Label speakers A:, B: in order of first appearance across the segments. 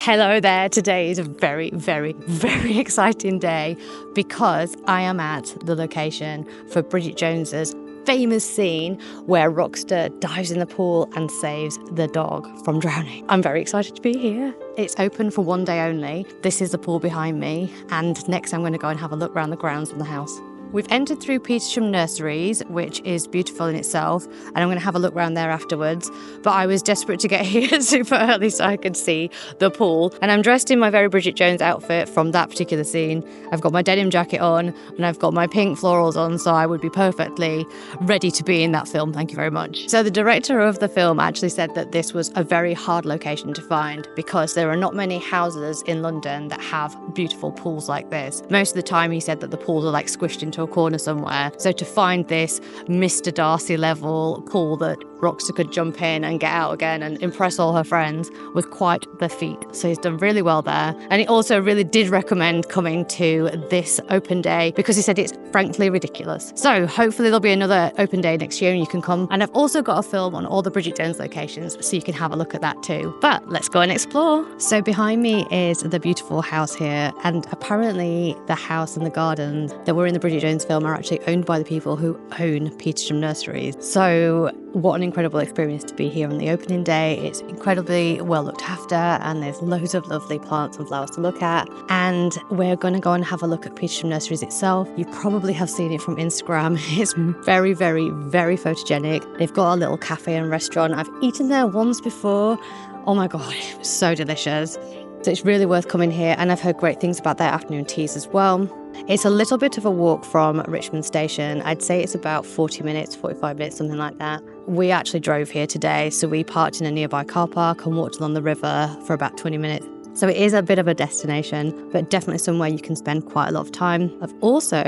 A: Hello there, today is a very, very, very exciting day because I am at the location for Bridget Jones's famous scene where Roxster dives in the pool and saves the dog from drowning. I'm very excited to be here. It's open for one day only. This is the pool behind me, and next I'm going to go and have a look around the grounds of the house. We've entered through Petersham Nurseries, which is beautiful in itself, and I'm going to have a look around there afterwards. But I was desperate to get here super early so I could see the pool. And I'm dressed in my very Bridget Jones outfit from that particular scene. I've got my denim jacket on and I've got my pink florals on, so I would be perfectly ready to be in that film. Thank you very much. So the director of the film actually said that this was a very hard location to find because there are not many houses in London that have beautiful pools like this. Most of the time he said that the pools are like squished into a corner somewhere. So to find this Mr Darcy level pool that Roxster could jump in and get out again and impress all her friends was quite the feat. So he's done really well there. And he also really did recommend coming to this open day because he said it's frankly ridiculous. So hopefully there'll be another open day next year and you can come. And I've also got a film on all the Bridget Jones locations so you can have a look at that too. But let's go and explore. So behind me is the beautiful house here, and apparently the house and the gardens that were in the Bridget Jones film are actually owned by the people who own Petersham Nurseries. So what an incredible experience to be here on the opening day. It's incredibly well looked after and there's loads of lovely plants and flowers to look at. And we're going to go and have a look at Petersham Nurseries itself. You probably have seen it from Instagram. It's very, very, very photogenic. They've got a little cafe and restaurant. I've eaten there once before. Oh my God, it was so delicious. So it's really worth coming here, and I've heard great things about their afternoon teas as well. It's a little bit of a walk from Richmond Station. I'd say it's about 40 minutes, 45 minutes, something like that. We actually drove here today, so we parked in a nearby car park and walked along the river for about 20 minutes. So it is a bit of a destination, but definitely somewhere you can spend quite a lot of time. I've also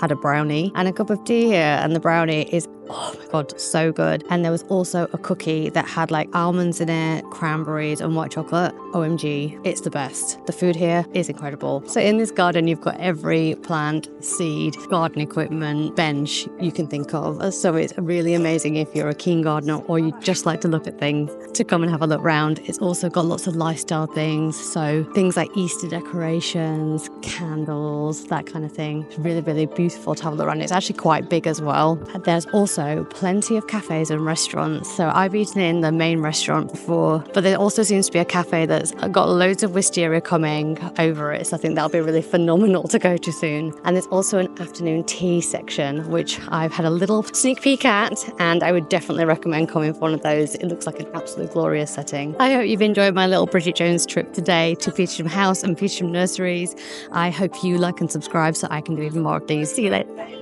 A: had a brownie and a cup of tea here, and the brownie is, oh my God, so good. And there was also a cookie that had like almonds in it, cranberries and white chocolate. OMG, it's the best. The food here is incredible. So in this garden, you've got every plant, seed, garden equipment, bench you can think of. So it's really amazing if you're a keen gardener or you just like to look at things to come and have a look round. It's also got lots of lifestyle things. So things like Easter decorations, candles, that kind of thing. It's really, really beautiful to have a look around. It's actually quite big as well. There's also plenty of cafes and restaurants. So I've eaten in the main restaurant before, but there also seems to be a cafe that's got loads of wisteria coming over it. So I think that'll be really phenomenal to go to soon. And there's also an afternoon tea section, which I've had a little sneak peek at, and I would definitely recommend coming for one of those. It looks like an absolutely glorious setting. I hope you've enjoyed my little Bridget Jones trip today to Petersham House and Petersham Nurseries. I hope you like and subscribe so I can do even more of these. See you later.